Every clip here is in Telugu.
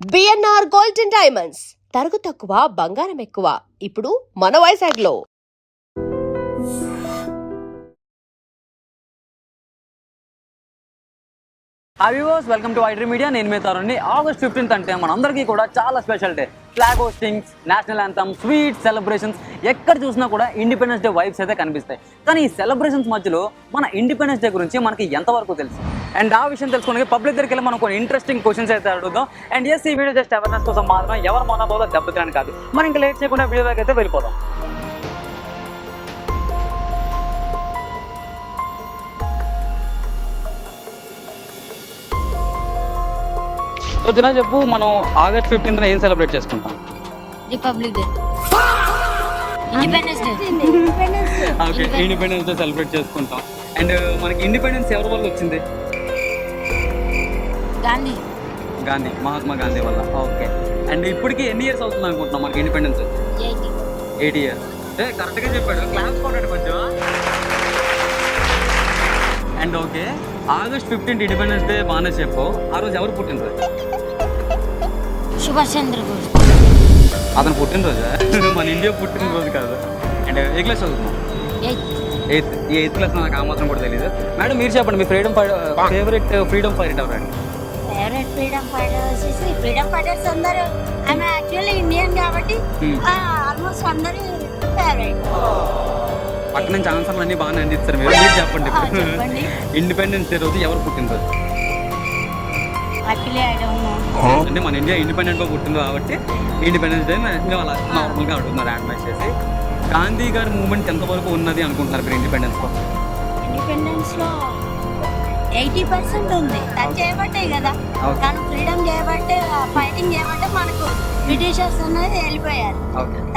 బిఎన్ఆర్ గోల్డ్ అండ్ డైమండ్స్ తరుగు తక్కువ బంగారం ఎక్కువ ఇప్పుడు మన వైజాగ్లో. Hi viewers, welcome to iDream media. నేను మీ తరుణ్ని. ఆగస్ట్ 15th అంటే మనందరికీ కూడా చాలా special day. Flag hostings, national anthem, sweet celebrations, ఎక్కడ చూసినా కూడా ఇండిపెండెన్స్ డే వైబ్స్ అయితే కనిపిస్తాయి. కానీ ఈ సెలబ్రేషన్స్ మధ్యలో మన ఇండిపెండెన్స్ డే గురించి మనకి ఎంతవరకు తెలుసు? అండ్ ఆ విషయం తెలుసుకోవడానికి పబ్లిక్ దగ్గరికి వెళ్ళి మనం కొన్ని ఇంట్రెస్టింగ్ క్వశ్చన్స్ అయితే అడుగుదాం. అండ్ ఈ వీడియో జస్ట్ అవేర్నెస్ కోసం మాత్రం ఎవరు మనబోదో దెబ్బతిని కాదు. మనం ఇంకా లేట్ చేయకుండా వీడియోలోకి అయితే వెళ్ళిపోదాం. చెప్పు, మనం ఆగస్ట్ 15th ఏం సెలబ్రేట్ చేసుకుంటాం? Republic day, independence day. Okay, independence day celebrate చేసుకుంటాం. అండ్ మనకి ఇండిపెండెన్స్ ఎవరి వల్ల వచ్చింది? గాంధీ, మహాత్మా గాంధీ వల్ల. ఓకే, అండ్ ఇప్పటికి ఎన్ని ఇయర్స్ అవుతుంది అనుకుంటున్నాం మనకి ఇండిపెండెన్స్? 80 years. కరెక్ట్గా చెప్పాడు. క్లాస్ కొట్టాడు కొంచెం. And okay, August 15th independence day బాగానే చెప్పు. ఆ రోజు ఎవరు పుట్టినరోజు? సుభాష్ చంద్రబోస్. అతను పుట్టినరోజా? మన ఇండియా పుట్టినరోజు కాదు. అండ్ ఏ క్లాస్ చదువుతున్నాం? Eighth class. నాకు ఆ మాత్రం కూడా తెలియదు. మేడం మీరు చెప్పండి, మీ ఫేవరెట్ ఫ్రీడమ్ ఫైటర్ ఎవరండి? ఫేవరెట్ ఫ్రీడమ్ ఫైటర్ వచ్చేసి ఫ్రీడమ్ ఫైటర్స్ అందరూ. ఆమె యాక్చువల్లీ ఇండియన్ కాబట్టి ఆల్మోస్ట్ అందరూ ఫేవరెట్. పక్క నుంచి ఆన్సర్లు అన్ని బాగానే అందిస్తారు. మీరు చెప్పండి, ఇండిపెండెన్స్ డే రోజు ఎవరు పుట్టినరోజు? అంటే మన ఇండియా ఇండిపెండెంట్ గా పుట్టింది కాబట్టి ఇండిపెండెన్స్ డే అలా నార్మల్గా అడుగుతున్నారు యాడ్మైజ్ చేసి. గాంధీ గారి మూవ్మెంట్ ఎంతవరకు ఉన్నది అనుకుంటున్నారు మీరు ఇండిపెండెన్స్ లో? ఇండిపెండెన్స్ లో 80% ఉంది. తను చేయబట్టే కదా, తను ఫ్రీడమ్ చేయబట్టే, ఫైటింగ్ చేయబట్టే మనకు బ్రిటిషర్స్ అనేది వెళ్ళిపోయారు.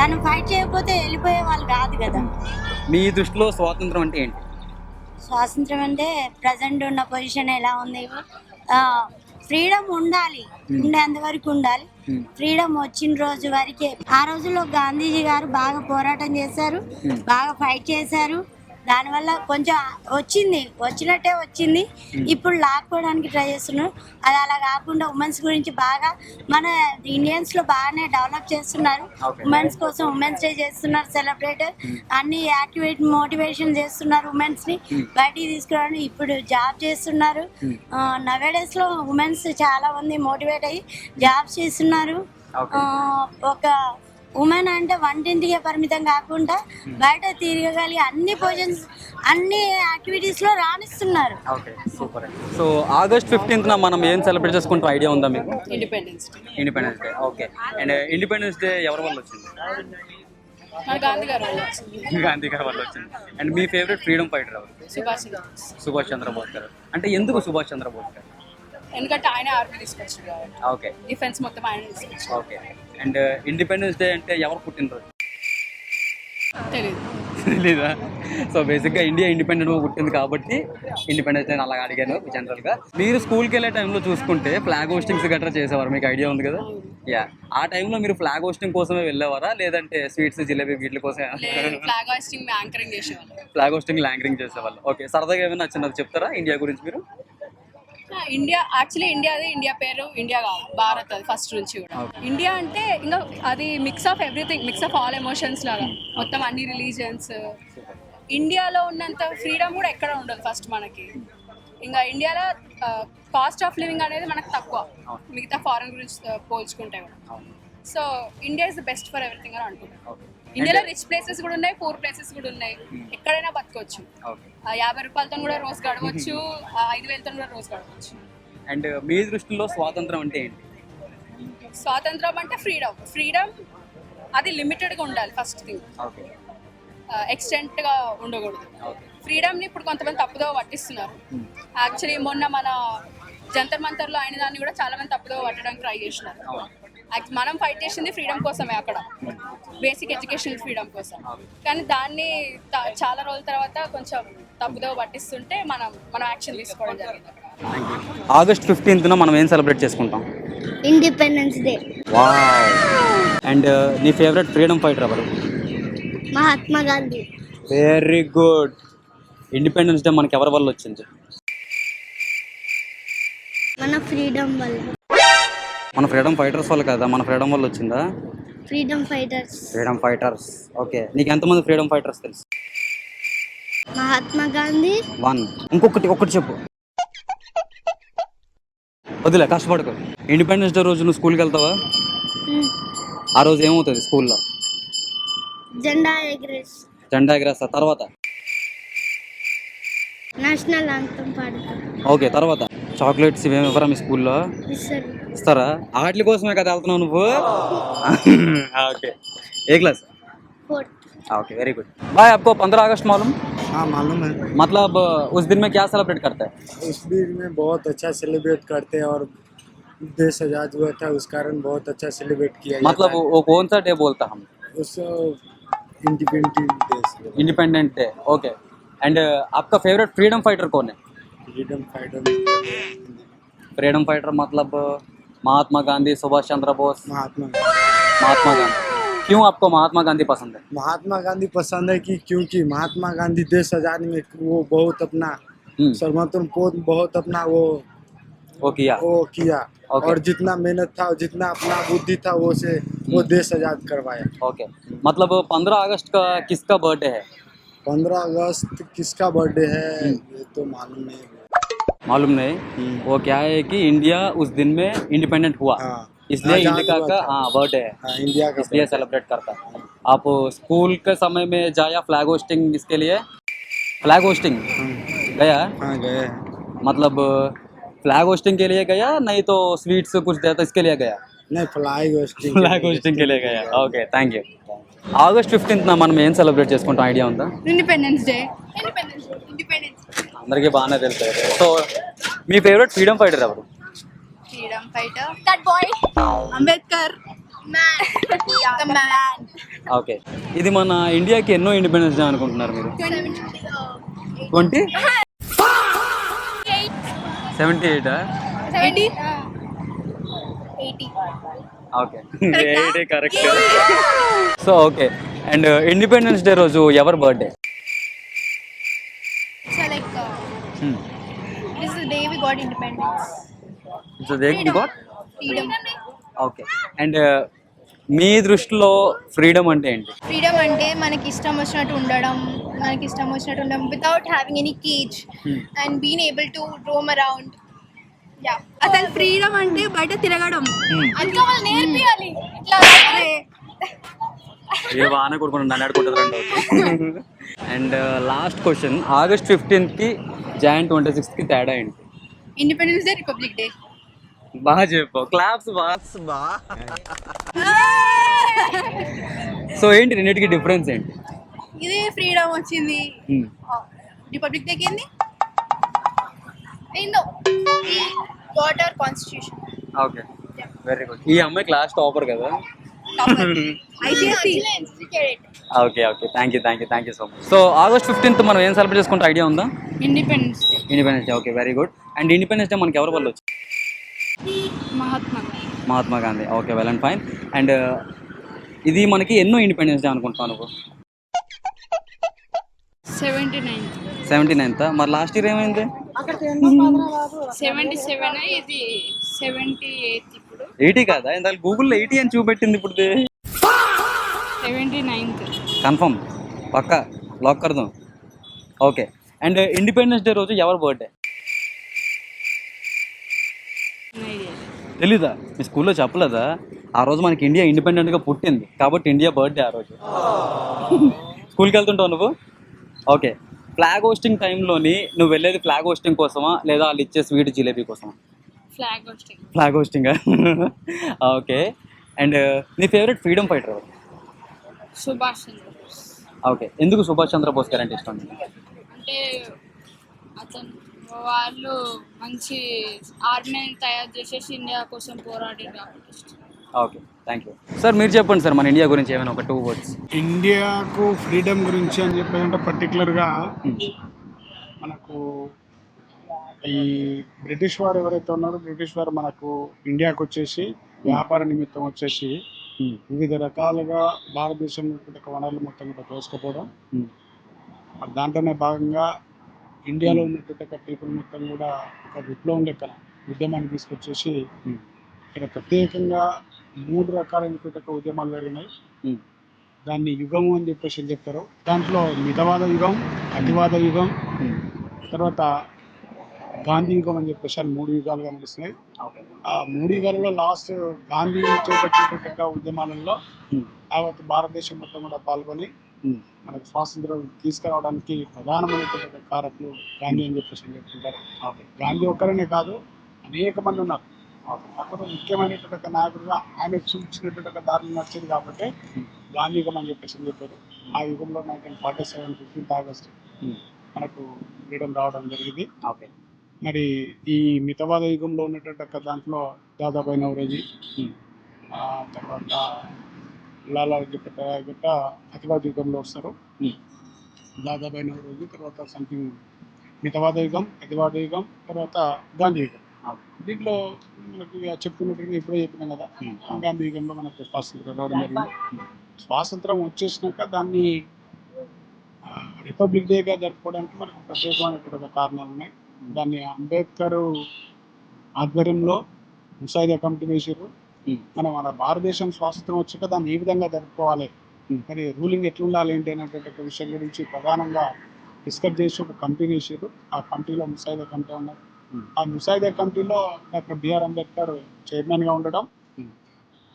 తను ఫైట్ చేయకపోతే వెళ్ళిపోయే వాళ్ళు కాదు కదా. మీ దృష్టిలో స్వాతంత్రం అంటే ఏంటి? స్వాతంత్రం అంటే ప్రజెంట్ ఉన్న పొజిషన్ ఎలా ఉంది, ఫ్రీడమ్ ఉండాలి, ఉండేంత వరకు ఉండాలి. ఫ్రీడమ్ వచ్చిన రోజు వరకే. ఆ రోజుల్లో గాంధీజీ గారు బాగా పోరాటం చేశారు, బాగా ఫైట్ చేశారు. దానివల్ల కొంచెం వచ్చినట్టే వచ్చింది. ఇప్పుడు లాక్కోవడానికి ట్రై చేస్తున్నారు. అది అలా కాకుండా ఉమెన్స్ గురించి బాగా మన ఇండియన్స్ లో బాగానే డెవలప్ చేస్తున్నారు. ఉమెన్స్ కోసం ఉమెన్స్ డే చేస్తున్నారు సెలబ్రేట్. అన్ని యాక్టివేట్ మోటివేషన్ చేస్తున్నారు. ఉమెన్స్ ని బయటికి తీసుకురావడానికి ఇప్పుడు జాబ్ చేస్తున్నారు. నవేడేస్ లో ఉమెన్స్ చాలా మంది మోటివేట్ అయ్యి జాబ్స్ చేస్తున్నారు. ఒక ఉమెన్ అంటే వంటింటికే పరిమితం కాకుండా బయట తిరగగలిగి అన్ని పొజిషన్స్, అన్ని యాక్టివిటీస్ లో రాణిస్తున్నారు. సో ఆగస్ట్ 15th మనం ఏం సెలబ్రేట్ చేసుకుంటాం ఐడియా ఉందా మీకు? Independence day. Okay, and independence day ఎవరి వల్ల వచ్చింది? గాంధీ గారి వల్ల వచ్చింది. And me favourite freedom fighter ఎవరు? సుభాష్ చంద్రబోస్ గారు. అంటే ఎందుకు సుభాష్ చంద్రబోస్ గారు? ఎందుకంటే ఆయన ఆర్మీ తీసుకొచ్చారు కాబట్టి. ఓకే, డిఫెన్స్ మొత్తం ఆయన తీసుకొచ్చారు. ఓకే, అండ్ ఇండిపెండెన్స్ డే అంటే ఎవరు పుట్టినరోజు? తెలీదా? సో బేసిక్గా ఇండియా ఇండిపెండెంట్గా పుట్టింది కాబట్టి ఇండిపెండెన్స్ డే అలా అడిగాను జనరల్గా. మీరు స్కూల్కి వెళ్ళే టైంలో చూసుకుంటే ఫ్లాగ్ హోస్టింగ్స్ గట్రా చేసేవారు, మీకు ఐడియా ఉంది కదా? యా, ఆ టైంలో మీరు ఫ్లాగ్ హోస్టింగ్ కోసమే వెళ్ళేవారా, లేదంటే స్వీట్స్ జిలేబీ వీటి కోసమే? ఫ్లాగ్ హోస్టింగ్ యాంకరింగ్ చేసేవాళ్ళు. ఫ్లాగ్ హోస్టింగ్ యాంకరింగ్ చేసేవాళ్ళు. ఓకే, సరదాగా ఏమైనా నచ్చినది చెప్తారా ఇండియా గురించి మీరు? ఇండియా యాక్చువల్లీ ఇండియా పేరు ఇండియా కాదు, భారత్. అది ఫస్ట్ నుంచి కూడా ఇండియా అంటే ఇంకా అది mix of everything, mix of all emotions లాగా మొత్తం అన్ని రిలీజియన్స్. ఇండియాలో ఉన్నంత ఫ్రీడమ్ కూడా ఎక్కడ ఉండదు ఫస్ట్ మనకి. ఇంకా ఇండియాలో కాస్ట్ ఆఫ్ లివింగ్ అనేది మనకు తక్కువ మిగతా ఫారెన్ గురించి పోల్చుకుంటే కూడా. So India is the best for everything అని అనుకుంటాను. ఇండియాలో రిచ్ ప్లేసెస్ కూడా ఉన్నాయి, పూర్ ప్లేసెస్ కూడా ఉన్నాయి. ఎక్కడైనా బతకొచ్చు. 50 రూపాయలతో కూడా రోజు గడవచ్చు, 5,000తో కూడా రోజు గడవచ్చు. అండ్ మీ దృష్టిలో స్వాతంత్రం అంటే ఏంటి? స్వాతంత్రం అంటే ఫ్రీడమ్ అది లిమిటెడ్గా ఉండాలి ఫస్ట్ థింగ్. ఎక్స్టెంట్గా ఉండకూడదు. ఫ్రీడమ్ని ఇప్పుడు కొంతమంది తప్పుదో పట్టిస్తున్నారు. యాక్చువల్లీ మొన్న మన జంతర్ మంతర్లో అయిన దాన్ని కూడా చాలా మంది తప్పుదో పట్టడానికి ట్రై చేస్తున్నారు. మనం ఫైట్ చేసింది ఫ్రీడమ్ కోసమే, అక్కడ బేసిక్ ఎడ్యుకేషన్ ఫ్రీడమ్ కోసం. కానీ దాన్ని చాలా రోజుల తర్వాత కొంచెం తప్పుదో పట్టిస్తుంటే మనం యాక్షన్ తీసుకోవడం జరిగింది. ఆగస్ట్ 15th మనం ఏం సెలబ్రేట్ చేసుకుంటాం? Independence day. అండ్ నీ ఫేవరెట్ ఫ్రీడమ్ ఫైటర్ ఎవరు? Mahatma Gandhi. Very good. Independence day మనకి ఎవరి వల్ల వచ్చింది? మన ఫ్రీడమ్ వల్ల. మన ఫ్రీడమ్ ఫైటర్స్ వల్ల కదా, మన ఫ్రీడమ్ వల్ల వచ్చిందా? Freedom fighters. Freedom fighters. Okay, నీకు ఎంతమంది ఫ్రీడమ్ ఫైటర్స్ తెలుసు? మహాత్మా గాంధీ. వన్. ఒక్కటి చెప్పు. వదిలే, కష్టపడుకో. ఇండిపెండెన్స్ డే రోజు నువ్వు స్కూల్కి వెళ్తావా? ఆ రోజు ఏమవుతుంది స్కూల్లో? జెండా ఎగరేస్. జెండా ఎగరేస్తా. తర్వాత? నేషనల్ యాంథమ్ పాడతాం. ఓకే, తర్వాత? చాక్లెట్స్ ఇవేమి ఇవ్వరా మీ స్కూల్లో? ఇస్తారా? వాటి కోసమే కదా వెళ్తున్నావు నువ్వు? ఓకే, ఏ క్లాస్? Okay, very good. भाई, आपको 15 अगस्त मालूम? हाँ मालूम है। मतलब उस दिन में क्या सेलिब्रेट करते हैं? उस दिन में बहुत अच्छा सेलिब्रेट करते हैं और देश आजाद हुआ था उस कारण बहुत अच्छा सेलिब्रेट किया मतलब जाता वो कौन सा डे बोलता हम? है। उस इंडिपेंडेंट डे। ओके, एंड आपका फेवरेट फ्रीडम फाइटर कौन है? फ्रीडम फाइटर फ्रीडम फाइटर मतलब महात्मा गांधी, सुभाष चंद्र बोस। महात्मा गांधी। क्यों आपको महात्मा गांधी पसंद है? महात्मा गांधी पसंद है कि क्योंकि महात्मा गांधी देश आजाद में वो बहुत अपना समर्थन बहुत अपना वो किया। Okay. और जितना मेहनत था जितना अपना बुद्धि था वो से वो देश आजाद करवाया। ओके, मतलब 15 अगस्त का किसका बर्थडे है? 15 अगस्त किसका बर्थडे है ये तो मालूम नहीं। वो क्या है कि इंडिया उस दिन में इंडिपेंडेंट हुआ। हाँ, इसलिए आजाद इंडिया हुआ का था। बर्थडे है। हाँ, इंडिया का इसलिए सेलिब्रेट करता है। आप स्कूल के समय में जाया फ्लैग होस्टिंग? इसके लिए फ्लैग होस्टिंग गया? हाँ गए। मतलब फ्लैग होस्टिंग के लिए गया, नहीं तो स्वीट्स कुछ दिया था इसके लिए गया? नहीं, फ्लैग होस्टिंग के लिए गया। Okay, thank you. ఆగస్ట్ 15న మనం ఏం సెలబ్రేట్ చేసుకుంటాం ఐడియా ఉందా? Independence day. అందరికీ బాగానే తెలుసు. సో మీ ఫేవరెట్ ఫ్రీడమ్ ఫైటర్ ఎవరు? Freedom fighter that boy Ambedkar man. The man. Okay, ఇది మన ఇండియాకి ఎన్నో ఇండిపెండెన్స్ డే అనుకుంటున్నారు మీరు? 20? 78? 80. Okay, 80 correct. So okay, and independence day రోజు ఎవరి birthday? So like this is the day we got independence. So they got Freedom. Okay, and మీ దృష్టిలో ఫ్రీడమ్ అంటే ఏంటి? ఫ్రీడమ్ అంటే మనకి ఇష్టం వచ్చినట్టు ఉండడం, without having any cage and been able to roam around. Yeah, అసలు ఫ్రీడమ్ అంటే బయట తిరగడం. అందుకే వాళ్ళు నేర్పియాలి ఇట్లా. ఏ వాన కొడుకుని నన్ను ఆడుకుంటారు. అండ్ లాస్ట్ క్వశ్చన్, ఆగస్ట్ 15కి జాన్ 26కి తేడా ఏంటి? Independence day, republic day. బాగా చెప్పు, క్లాప్స్ బా. సో ఏంటి రెండింటికి డిఫరెన్స్ ఏంటి? ఇది ఫ్రీడమ్ వచ్చింది, రిపబ్లిక్ డేకి ఏంది ఏందో water constitution. Okay, very good. ఈ అమ్మాయి క్లాస్ టాపర్ కదా? Okay, thank you so much. So August 15th మనం ఏం సెలబ్రేట్ చేసుకుంటే ఐడియా ఉందా? Independence day. Okay, very good. And independence day మనకి ఎవరి వల్ల వచ్చింది? Mahatma Gandhi. Okay, well and fine. And ఇది మనకి ఎన్నో ఇండిపెండెన్స్ డే అనుకుంటున్నాను నువ్వు? 79th. మరి లాస్ట్ ఇయర్ ఏమైంది? 77. ఇది 78. ఇప్పుడు 80 కాదా? ఇందాక గూగుల్లో 80 అని చూపెట్టింది, ఇప్పుడు 79th. కన్ఫర్మ్? పక్కా లాక్ కర్దాం. ఓకే, అండ్ ఇండిపెండెన్స్ డే రోజు ఎవరి బర్త్డే తెలీదా? మీ స్కూల్లో చెప్పలేదా? ఆ రోజు మనకి ఇండియా ఇండిపెండెంట్గా పుట్టింది కాబట్టి ఇండియా బర్త్డే ఆ రోజు. స్కూల్కి వెళ్తుంటావు నువ్వు? ఓకే, ఫ్లాగ్ హోస్టింగ్ టైంలోని నువ్వు వెళ్ళేది ఫ్లాగ్ హోస్టింగ్ కోసమా లేదా వాళ్ళు ఇచ్చే స్వీట్ జిలేబీ కోసమా? ఫ్లాగ్ హోస్టింగా? ఓకే, అండ్ నీ ఫేవరెట్ ఫ్రీడమ్ ఫైటర్ ఎవరు? సుభాష్ చంద్ర బోస్. ఓకే, ఎందుకు సుభాష్ చంద్ర బోస్ గారు అంటే ఇష్టం? అంటే అతను వాళ్ళు మంచి ఆర్మీని తయారు చేసేసి ఇండియా కోసం పోరాడారు కాబట్టి ఇష్టం. Okay, thank you sir. మీరు చెప్పండి సార్, మన ఇండియా గురించి ఏమైనా ఒక 2 words. ఇండియాకు ఫ్రీడమ్ గురించి అని చెప్పేదంటే పర్టికులర్గా మనకు ఈ బ్రిటిష్ వారు ఎవరైతే ఉన్నారో బ్రిటిష్ వారు మనకు ఇండియాకు వచ్చేసి వ్యాపార నిమిత్తం వచ్చేసి వివిధ రకాలుగా భారతదేశంలో వనరులు మొత్తం కూడా దోసుకుపోవడం, దాంట్లోనే భాగంగా ఇండియాలో ఉన్నటువంటి పీపుల్ మొత్తం కూడా ఒక విప్లవం లెక్క ఉద్యమాన్ని తీసుకొచ్చేసి ఇక్కడ ప్రత్యేకంగా 3 రకాలైనటువంటి ఉద్యమాలు జరిగినాయి. దాన్ని యుగము అని చెప్పేసి చెప్తారు. దాంట్లో మితవాద యుగం, అతివాద యుగం, తర్వాత గాంధీ యుగం అని చెప్పేసి 3 యుగాలుగా నడుస్తున్నాయి. ఆ 3 యుగాలలో లాస్ట్ గాంధీ చేపట్టినటువంటి ఉద్యమాలలో యావత్ భారతదేశం మొత్తం కూడా పాల్గొని మనకు స్వాతంత్రం తీసుకురావడానికి ప్రధానమైనటువంటి కారకులు గాంధీ అని చెప్పేసి చెప్తుంటారు. గాంధీ ఒక్కరనే కాదు, అనేక మంది ఉన్నారు. అప్పుడు ముఖ్యమైనటువంటి నాయకుడుగా ఆయన సూచించినటువంటి దారులు నచ్చేది కాబట్టి గాంధీ యుగం అని చెప్పేసి చెప్పారు. ఆ యుగంలో 1947 15th August మనకు ఫ్రీడమ్ రావడం జరిగింది. మరి ఈ మితవాద యుగంలో ఉన్నటువంటి దాంట్లో దాదాపు నౌరోజీ, తర్వాత లాలా లజపత్ రాయ్ అతివాద యుగంలో వస్తారు. దాదాపు నౌరోజీ తర్వాత సంథింగ్ మితవాద యుగం, అతివాద యుగం, తర్వాత గాంధీ యుగం. దీంట్లో మనకి చెప్పుకున్నట్టుగా ఇప్పుడే చెప్పినాం కదా, గాంధీ యుగంలో మనకు స్వాతంత్రం రావడం జరిగింది. స్వాతంత్రం వచ్చేసినాక దాన్ని రిపబ్లిక్ డేగా జరుపుకోవడానికి మనకు ప్రత్యేకమైనటువంటి కారణాలు ఉన్నాయి. దాన్ని అంబేద్కర్ ఆధ్వర్యంలో ముసాయిదా కమిటీ వేసారు. మన భారతదేశం స్వాతంత్రం వచ్చాక దాన్ని ఏ విధంగా జరుపుకోవాలి, మరి రూలింగ్ ఎట్లుండాలి ఏంటి అనేటువంటి విషయం గురించి ప్రధానంగా డిస్కస్ చేసి ఒక కమిటీ వేసారు. ఆ కమిటీలో ముసాయిదా కమిటీ ఉన్నారు. ఆ ముసాయిదా కమిటీలో డాక్టర్ బిఆర్ అంబేద్కర్ చైర్మన్గా ఉండడం,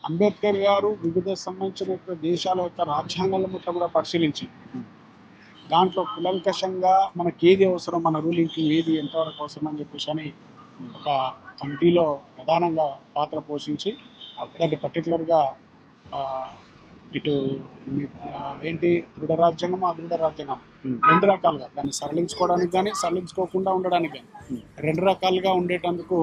అంబేద్కర్ గారు వివిధ సంబంధించిన దేశాల యొక్క రాజ్యాంగాలను మొత్తం కూడా పరిశీలించి దాంట్లో కులంకషంగా మనకి ఏది అవసరం, మన రూలింగ్కి ఏది ఎంతవరకు అవసరం అని చెప్పేసి అని ఒక కమిటీలో ప్రధానంగా పాత్ర పోషించి దాన్ని పర్టికులర్గా ఇటు ఏంటి దృఢ రాజ్యాంగం, అదృఢ రాజ్యాంగం 2 రకాలుగా దాన్ని సరళించుకోవడానికి కానీ సరళించుకోకుండా ఉండడానికి కానీ 2 రకాలుగా ఉండేటందుకు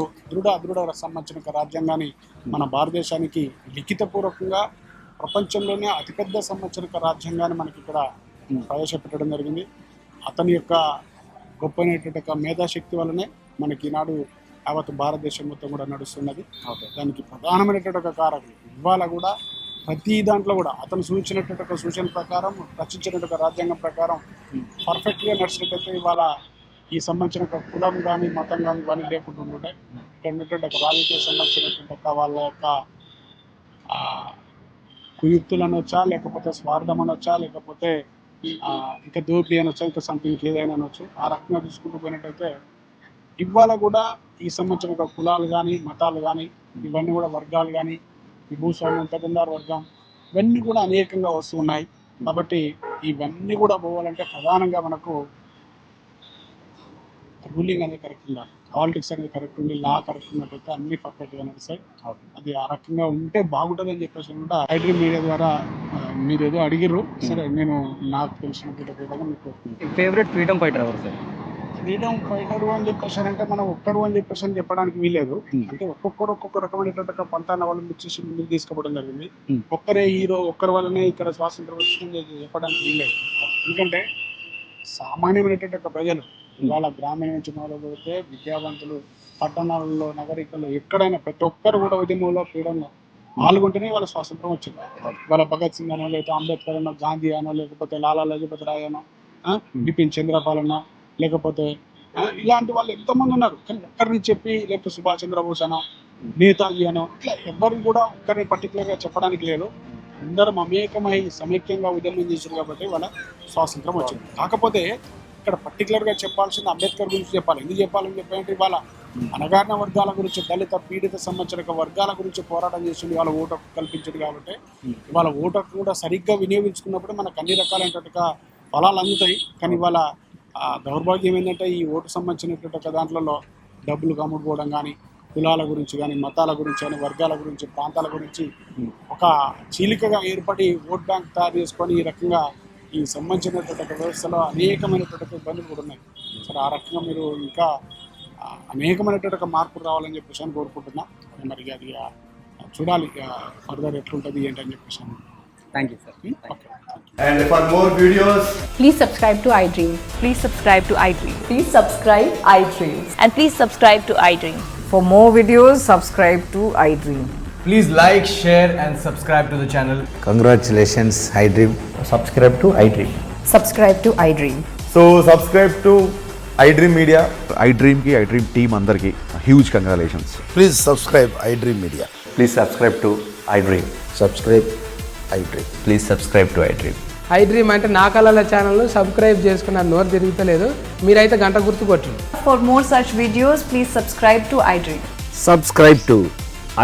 అదృఢ సంబంధించిన రాజ్యాంగాన్ని మన భారతదేశానికి లిఖితపూర్వకంగా ప్రపంచంలోనే అతిపెద్ద సంబంధించిన రాజ్యాంగాన్ని మనకి ఇక్కడ ప్రవేశపెట్టడం జరిగింది. అతని యొక్క గొప్పనటువంటి మేధాశక్తి వల్లనే మనకి ఈనాడు యావత్ భారతదేశం మొత్తం కూడా నడుస్తున్నది. దానికి ప్రధానమైనటువంటి ఒక కారకులు ఇవాళ కూడా ప్రతి దాంట్లో కూడా అతను సూచించినటువంటి సూచన ప్రకారం రచించినటువంటి రాజ్యాంగం ప్రకారం పర్ఫెక్ట్గా నడిచినట్టయితే ఇవాళ ఈ సంబంధించిన కులం కానీ మతం కానీ ఇవన్నీ లేకుండా ఉంటుంటాయి. ఇక్కడ ఉన్నటువంటి రాజకీయ సంబంధించినటువంటి వాళ్ళ యొక్క కుయుక్తులు అనొచ్చా, లేకపోతే స్వార్థం అనొచ్చా, లేకపోతే ఇంకా దోపిడీ అనొచ్చా, ఇంకా సంథింగ్ ఏదైనా అనొచ్చు. ఆ రకంగా చూసుకుంటూ పోయినట్టయితే ఇవాళ కూడా ఈ సంబంధించిన కులాలు కానీ మతాలు కానీ ఇవన్నీ కూడా వర్గాలు కానీ ఈ భూస్వామ్యం పెద్దందారు వర్గం ఇవన్నీ కూడా అనేకంగా వస్తూ ఉన్నాయి. కాబట్టి ఇవన్నీ కూడా పోవాలంటే ప్రధానంగా మనకు రూలింగ్ అనేది కరెక్ట్ ఉండాలి, పాలిటిక్స్ అనేది కరెక్ట్ ఉండి, లా కరెక్ట్ ఉన్నట్టయితే అన్ని పర్ఫెక్ట్గా నడుస్తాయి. అది ఆ రకంగా ఉంటే బాగుంటుంది అని చెప్పేసి కూడా ఐడ్రీమ్ మీడియా ద్వారా మీరు ఏదో అడిగిర్రు. సరే, నేను నాకు తెలిసినటువంటి విధంగా మీకు ఫేవరెట్ ఫ్రీడమ్ ఫైటర్ ఎవరు సార్? ఫ్రీడమ్ ఫైటర్ అని చెప్పేసి అంటే మనం ఒక్కరు అని చెప్పేసి అని చెప్పడానికి వీలేదు. అంటే ఒక్కొక్క రకమైనటువంటి పంతాన్ని అవలంబించేసి ముందుకు తీసుకుపోవడం జరిగింది. ఒక్కరే హీరో, ఒక్కరి వల్లనే ఇక్కడ స్వాతంత్రం వచ్చింది చెప్పడానికి వీలేదు. ఎందుకంటే సామాన్యమైనటువంటి ప్రజలు ఇవాళ గ్రామీణ నుంచి మొదలుపెడితే విద్యావంతులు పట్టణాలలో నగరికల్లో ఎక్కడైనా ప్రతి ఒక్కరు కూడా ఉద్యమంలో ఫ్రీడమ్లో పాల్గొంటేనే వాళ్ళ స్వాతంత్రం వచ్చింది. వాళ్ళ భగత్ సింగ్ అనో, లేకపోతే అంబేద్కర్ అనో, గాంధీ అనో, లేకపోతే లాలా లజపత్ రాయ్ అనో, బిపిన్ చంద్రపాల్ అనో, లేకపోతే ఇలాంటి వాళ్ళు ఎంతోమంది ఉన్నారు. కానీ ఒక్కరిని చెప్పి లేకపోతే సుభాష్ చంద్రబోస్ అనో, నేతాజీ అనో, ఇట్లా ఎవరిని కూడా ఒక్కరిని పర్టికులర్గా చెప్పడానికి లేదు. అందరం అమేకమై సమైక్యంగా ఉద్యమం చేశారు కాబట్టి వాళ్ళ స్వాతంత్రం వచ్చింది. కాకపోతే ఇక్కడ పర్టికులర్గా చెప్పాల్సింది అంబేద్కర్ గురించి చెప్పాలి. ఎందుకు చెప్పాలని చెప్పాలంటే ఇవాళ అణగారిన వర్గాల గురించి, దళిత పీడిత సంబంధించిన వర్గాల గురించి పోరాటం చేసింది, వాళ్ళ ఓటు కల్పించింది. కాబట్టి ఇవాళ ఓటు కూడా సరిగ్గా వినియోగించుకున్నప్పుడు మనకు అన్ని రకాలైనటువంటి ఫలాలు అందుతాయి. కానీ ఇవాళ దౌర్భాగ్యం ఏంటంటే ఈ ఓటు సంబంధించినటువంటి దాంట్లో డబ్బులు కమ్ముడుపోవడం కానీ, కులాల గురించి కానీ, మతాల గురించి కానీ, వర్గాల గురించి, ప్రాంతాల గురించి ఒక చీలికగా ఏర్పడి ఓట్ బ్యాంక్ తయారు చేసుకొని ఈ రకంగా ఈ సంబంధించినటువంటి వ్యవస్థలో అనేకమైనటువంటి ఇబ్బందులు కూడా ఉన్నాయి. సరే, ఆ రకంగా మీరు ఇంకా అనేకమైనటువంటి మార్పులు రావాలని చెప్పేసి అని కోరుకుంటున్నా. మరి అది చూడాలి ఫర్దర్ ఎట్లుంటుంది ఏంటని చెప్పేసి. Thank you sir. Okay. And for more videos, Please subscribe to iDream. Please subscribe to iDream. Please subscribe iDream. And please subscribe to iDream. For more videos, subscribe to iDream. please like, share and subscribe to the channel. Congratulations, iDream. Subscribe to iDream. Subscribe to iDream. So subscribe to iDream Media. iDream team andarki huge congratulations. Please subscribe iDream Media. Please subscribe to iDream. Subscribe iDream. Please subscribe to iDream. I dream అంటే నా కళల ఛానల్ సబ్స్క్రైబ్ చేసుకున్న నోరు తిరుగుతలేదు, మీరైతే గంట గుర్తు కొట్టండి. For more such videos, please subscribe to iDream. Subscribe to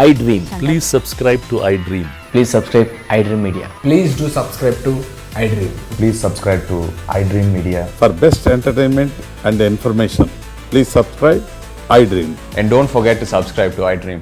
iDream. Please subscribe to iDream. Please subscribe iDream Media. Please do subscribe to iDream. Please subscribe to iDream Media. For best entertainment and information, please subscribe iDream. And don't forget to subscribe to iDream.